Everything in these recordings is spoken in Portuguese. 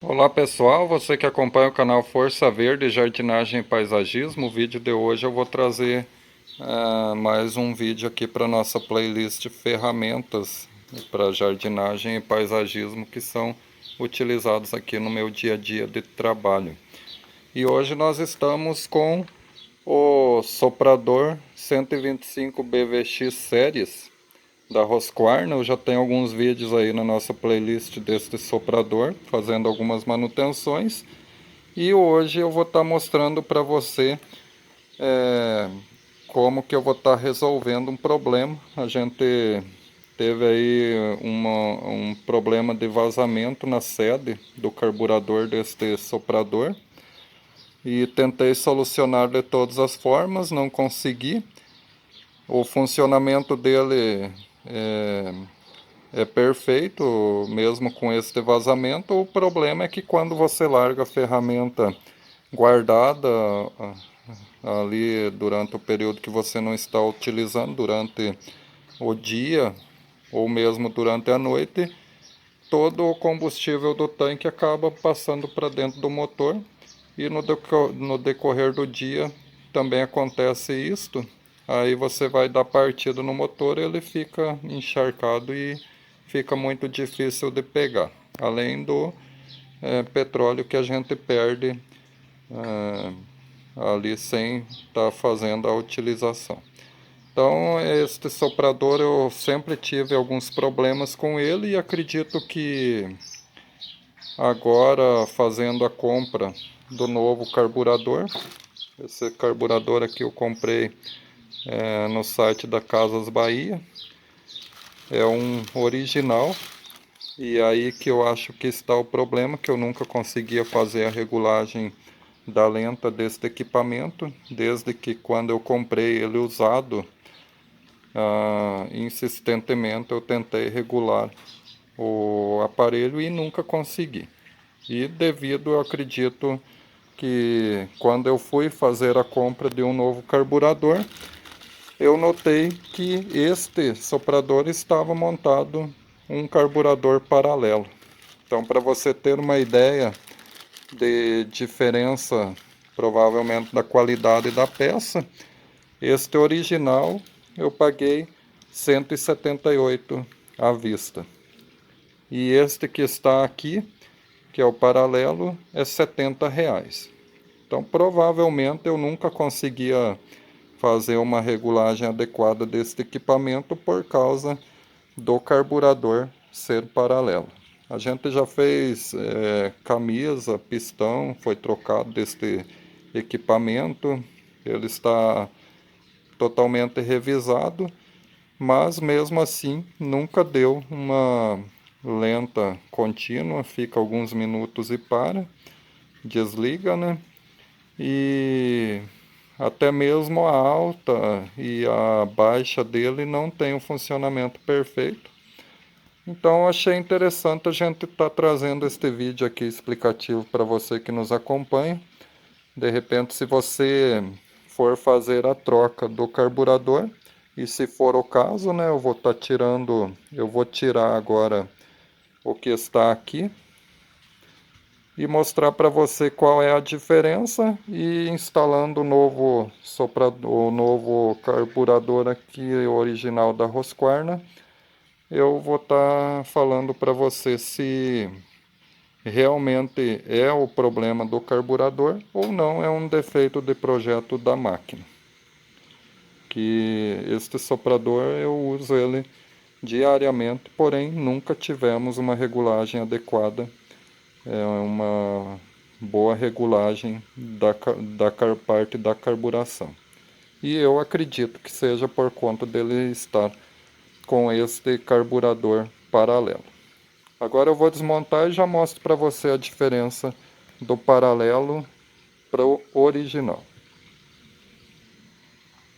Olá pessoal, você que acompanha o canal Força Verde Jardinagem e Paisagismo, o vídeo de hoje eu vou trazer mais um vídeo aqui para nossa playlist de ferramentas para jardinagem e paisagismo que são utilizados aqui no meu dia a dia de trabalho. E hoje nós estamos com o soprador 125 BVX Series da Husqvarna. Eu já tenho alguns vídeos aí na nossa playlist deste soprador, fazendo algumas manutenções. E hoje eu vou estar mostrando para você como que eu vou estar resolvendo um problema. A gente teve aí um problema de vazamento na sede do carburador deste soprador. E tentei solucionar de todas as formas, não consegui. O funcionamento dele é perfeito, mesmo com este vazamento. O problema é que quando você larga a ferramenta guardada ali durante o período que você não está utilizando, durante o dia ou mesmo durante a noite, todo o combustível do tanque acaba passando para dentro do motor. E no decorrer do dia também acontece isto. Aí você vai dar partida no motor, ele fica encharcado e fica muito difícil de pegar. Além do petróleo que a gente perde ali sem estar fazendo a utilização. Então, este soprador eu sempre tive alguns problemas com ele e acredito que agora fazendo a compra do novo carburador, esse carburador aqui eu comprei no site da Casas Bahia, é um original. E aí que eu acho que está o problema, que eu nunca conseguia fazer a regulagem da lenta deste equipamento, desde que quando eu comprei ele usado, insistentemente eu tentei regular o aparelho e nunca consegui. E devido, eu acredito que quando eu fui fazer a compra de um novo carburador, eu notei que este soprador estava montado um carburador paralelo. Então, para você ter uma ideia de diferença, provavelmente da qualidade da peça, este original eu paguei 178 à vista. E este que está aqui, que é o paralelo, é R$ 70. Então, provavelmente eu nunca conseguia fazer uma regulagem adequada deste equipamento por causa do carburador ser paralelo. A gente já fez camisa, pistão, foi trocado deste equipamento, ele está totalmente revisado, mas mesmo assim nunca deu uma lenta contínua, fica alguns minutos e para, desliga, né? E até mesmo a alta e a baixa dele não tem um funcionamento perfeito. Então achei interessante a gente estar trazendo este vídeo aqui explicativo para você que nos acompanha. De repente, se você for fazer a troca do carburador, e se for o caso, né, eu vou tirar agora o que está aqui e mostrar para você qual é a diferença e instalando o novo carburador aqui original da Husqvarna, eu vou estar falando para você se realmente é o problema do carburador ou não é um defeito de projeto da máquina. Que este soprador eu uso ele diariamente, porém nunca tivemos uma regulagem adequada, uma boa regulagem da parte da carburação. E eu acredito que seja por conta dele estar com este carburador paralelo. Agora eu vou desmontar e já mostro para você a diferença do paralelo para o original.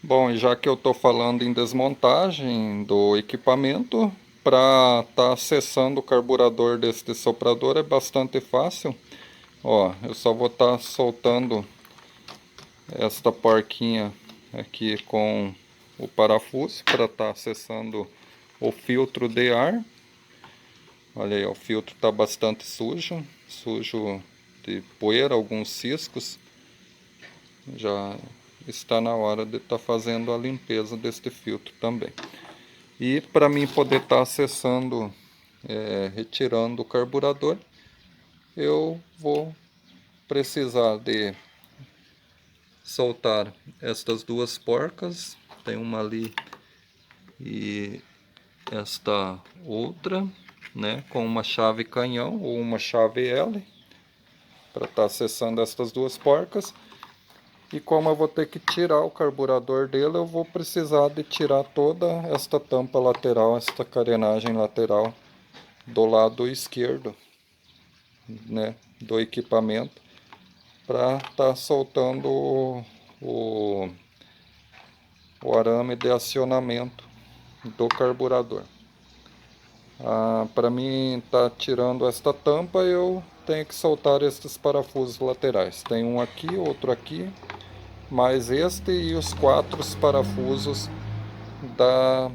Bom, já que eu estou falando em desmontagem do equipamento, para estar acessando o carburador deste soprador é bastante fácil. Ó, eu só vou estar soltando esta porquinha aqui com o parafuso para estar acessando o filtro de ar. Olha aí, o filtro está bastante sujo. sujo de poeira, alguns ciscos. Já está na hora de estar fazendo a limpeza deste filtro também. E para mim poder estar acessando, retirando o carburador, eu vou precisar de soltar estas duas porcas. Tem uma ali e esta outra, né, com uma chave canhão ou uma chave L, para estar acessando estas duas porcas. E como eu vou ter que tirar o carburador dele, eu vou precisar de tirar toda esta tampa lateral, esta carenagem lateral do lado esquerdo, né, do equipamento, para estar soltando o arame de acionamento do carburador. Para mim estar tirando esta tampa, eu tenho que soltar estes parafusos laterais. Tem um aqui, outro aqui, mais este e os 4 parafusos da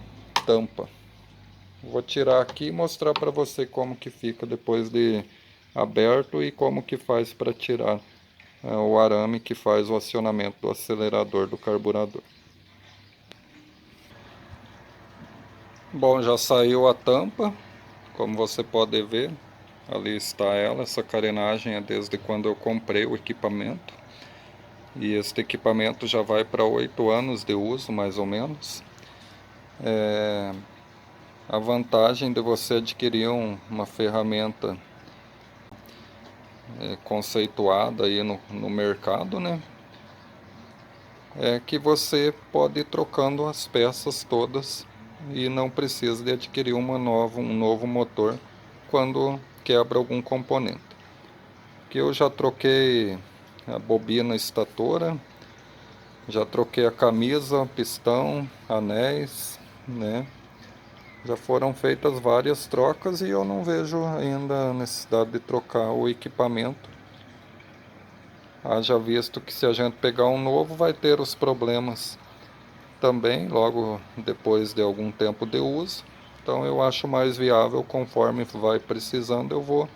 tampa. Vou tirar aqui e mostrar para você como que fica depois de aberto e como que faz para tirar o arame que faz o acionamento do acelerador do carburador. Bom, já saiu a tampa, como você pode ver, ali está ela. Essa carenagem é desde quando eu comprei o equipamento. E este equipamento já vai para 8 anos de uso, mais ou menos. A vantagem de você adquirir uma ferramenta conceituada aí no mercado, né, é que você pode ir trocando as peças todas e não precisa de adquirir um novo motor quando quebra algum componente. Que eu já troquei a bobina estatora, já troquei a camisa, pistão, anéis, né? Já foram feitas várias trocas e eu não vejo ainda a necessidade de trocar o equipamento. Haja visto que se a gente pegar um novo vai ter os problemas também, logo depois de algum tempo de uso. Então eu acho mais viável, conforme vai precisando, eu vou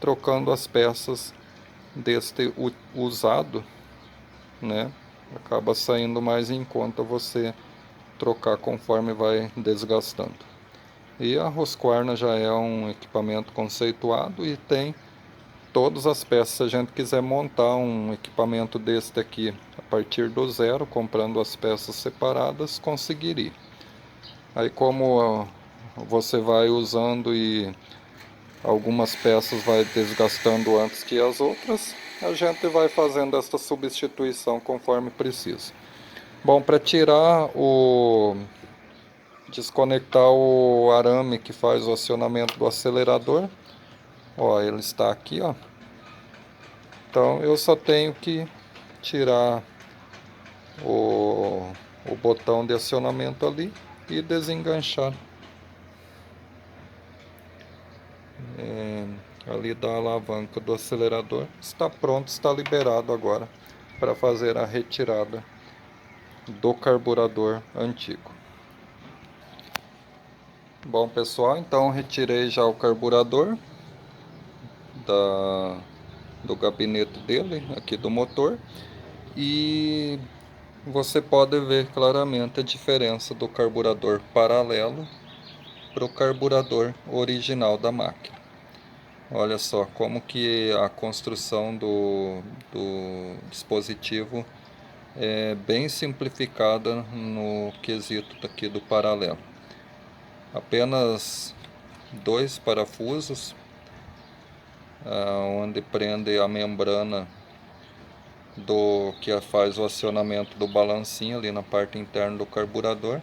trocando as peças deste usado, né? Acaba saindo mais em conta você trocar conforme vai desgastando. E a Husqvarna já é um equipamento conceituado e tem todas as peças. Se a gente quiser montar um equipamento deste aqui a partir do zero, comprando as peças separadas, conseguiria. Aí como você vai usando e algumas peças vai desgastando antes que as outras, a gente vai fazendo esta substituição conforme precisa. Bom, para desconectar o arame que faz o acionamento do acelerador, ó, ele está aqui, ó. Então eu só tenho que tirar o botão de acionamento ali e desenganchar ali da alavanca do acelerador. Está pronto, está liberado agora para fazer a retirada do carburador antigo. Bom pessoal, então retirei já o carburador do gabinete dele, aqui do motor, e você pode ver claramente a diferença do carburador paralelo para o carburador original da máquina. Olha só como que a construção do dispositivo é bem simplificada no quesito aqui do paralelo. Apenas 2 parafusos, onde prende a membrana do que faz o acionamento do balancinho ali na parte interna do carburador,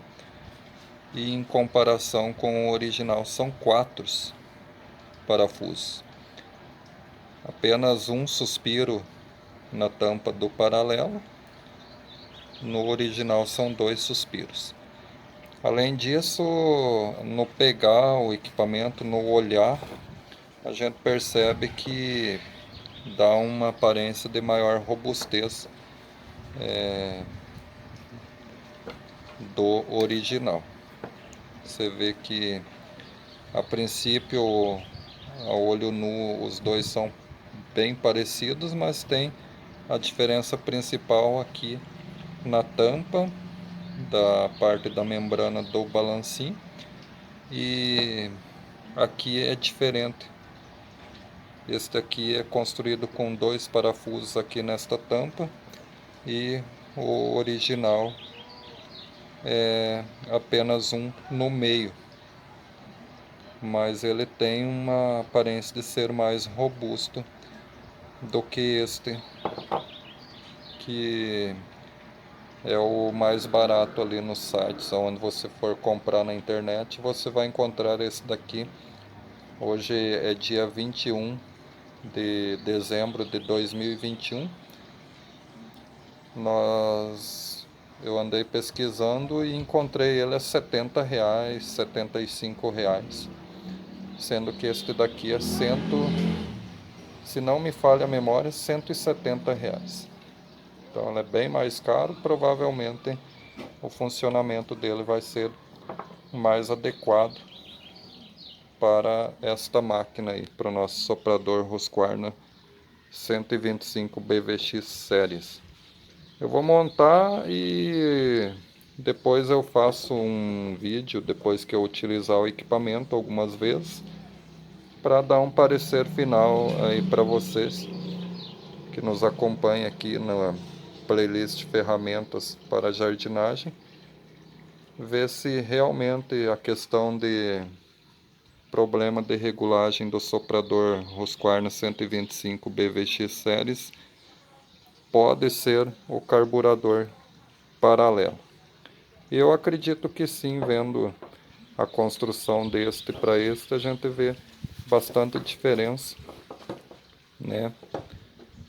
e em comparação com o original são 4 parafusos. Apenas um suspiro na tampa do paralelo, no original são 2 suspiros. Além disso, no pegar o equipamento, no olhar, a gente percebe que dá uma aparência de maior robustez do original. Você vê que a princípio, a olho nu, os dois são bem parecidos, mas tem a diferença principal aqui na tampa da parte da membrana do balancinho, e aqui é diferente. Este aqui é construído com 2 parafusos aqui nesta tampa, e o original é apenas um no meio, mas ele tem uma aparência de ser mais robusto do que este, que é o mais barato ali nos sites. Onde você for comprar na internet, você vai encontrar esse daqui. Hoje é dia 21 de dezembro de 2021. Eu andei pesquisando e encontrei ele a R$70, R$75, sendo que este daqui é se não me falha a memória, R$170. Então ele é bem mais caro, provavelmente o funcionamento dele vai ser mais adequado para esta máquina aí, para o nosso soprador Husqvarna 125 BVX Series. Eu vou montar e depois eu faço um vídeo, depois que eu utilizar o equipamento algumas vezes, para dar um parecer final aí para vocês que nos acompanham aqui na playlist Ferramentas para Jardinagem, ver se realmente a questão de problema de regulagem do soprador Husqvarna 125 BVX Series pode ser o carburador paralelo. Eu acredito que sim, vendo a construção deste para este, a gente vê bastante diferença, né?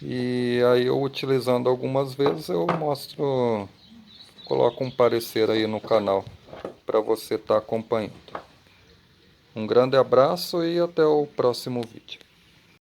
E aí eu utilizando algumas vezes eu mostro, coloco um parecer aí no canal para você estar acompanhando. Um grande abraço e até o próximo vídeo.